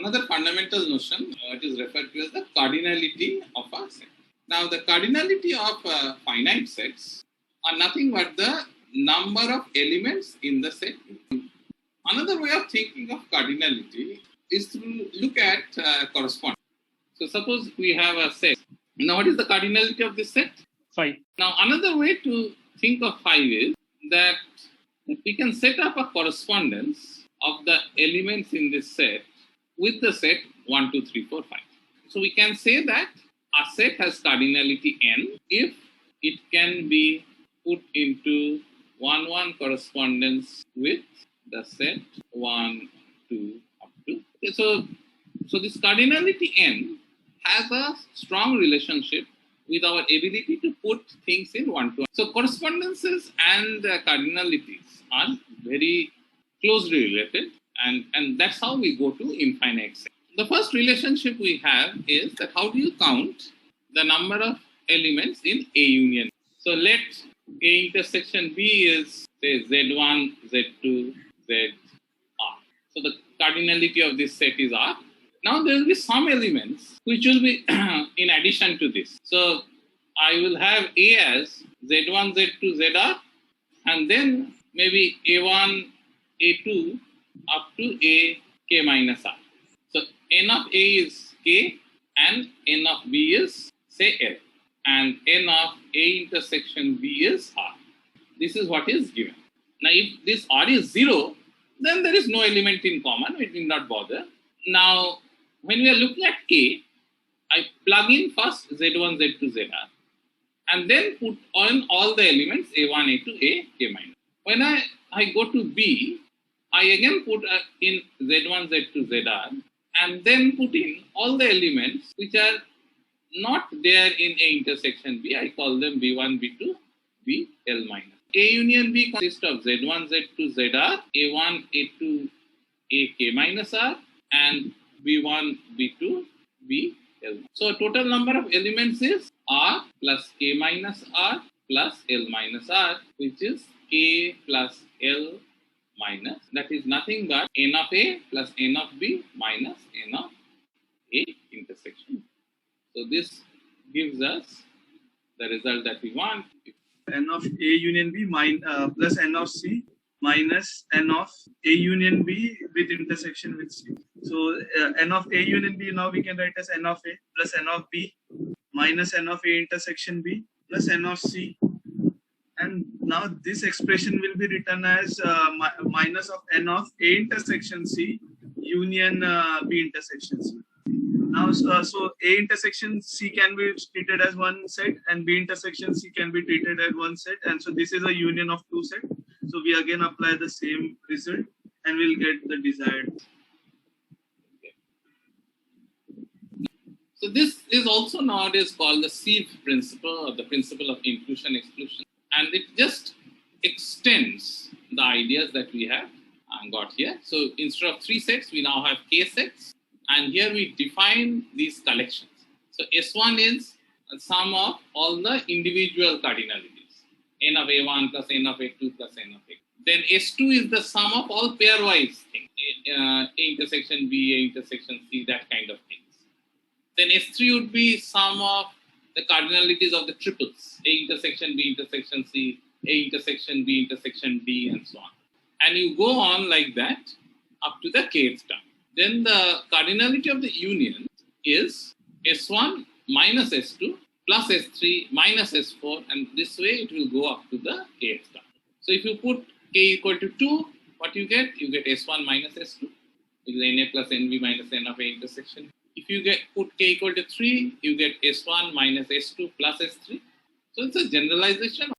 another fundamental notion, it is referred to as the cardinality of a set. Now, the cardinality of finite sets are nothing but the number of elements in the set. Another way of thinking of cardinality is to look at correspondence. So, suppose we have a set. Now, what is the cardinality of this set? 5. Now, another way to think of 5 is that we can set up a correspondence of the elements in this set with the set 1, 2, 3, 4, 5. So we can say that a set has cardinality n if it can be put into 1, 1 correspondence with the set 1, 2, up to. Okay, so this cardinality n has a strong relationship with our ability to put things in 1 to 1. So correspondences and cardinalities are very closely related, and that's how we go to infinite set. The first relationship we have is that how do you count the number of elements in A union? So let A intersection B is, say, Z1, Z2, ZR. So the cardinality of this set is R. Now there will be some elements which will be in addition to this. So I will have A as Z1, Z2, ZR, and then maybe A1, A2 up to A K minus R. So n of A is K and n of B is, say, L. And n of A intersection B is R. This is what is given. Now if this R is 0, then there is no element in common. We need not bother. Now when we are looking at K, I plug in first Z1, Z2, ZR, and then put on all the elements A1, A2, A, K minus. When I go to B, I again put in Z1, Z2, ZR, and then put in all the elements which are not there in A intersection B. I call them B1, B2, BL minus. A union B consists of Z1, Z2, ZR, A1, A2, AK minus R, and B1, B2, BL. So total number of elements is R plus K minus R plus L minus R, which is K plus L minus, that is nothing but n of A plus n of B minus n of A intersection. So this gives us the result that we want. N of A union B plus n of C minus n of A union B with intersection with C. So n of A union B now we can write as n of A plus n of B minus n of A intersection B plus n of C. And now this expression will be written as minus of n of A intersection C union B intersection C. Now, so A intersection C can be treated as one set and B intersection C can be treated as one set. And so this is a union of two sets. So we again apply the same result and we'll get the desired. So this is also nowadays called the sieve principle, or the principle of inclusion-exclusion. And it just extends the ideas that we have got here. So instead of 3 sets, we now have K sets. And here we define these collections. So S1 is a sum of all the individual cardinalities. N of A1 plus N of A2 plus N of A2. Then S2 is the sum of all pairwise things. A intersection B, A intersection C, that kind of things. Then S3 would be sum of the cardinalities of the triples. A intersection B intersection C, A intersection B intersection D, and so on. And you go on like that up to the kth term. Then the cardinality of the union is S1 minus S2 plus S3 minus S4, and this way it will go up to the kth term. So if you put K equal to 2, what you get? You get S1 minus S2, which is NA plus NB minus N of A intersection. If you put K equal to 3, you get S1 minus S2 plus S3. So it's a generalization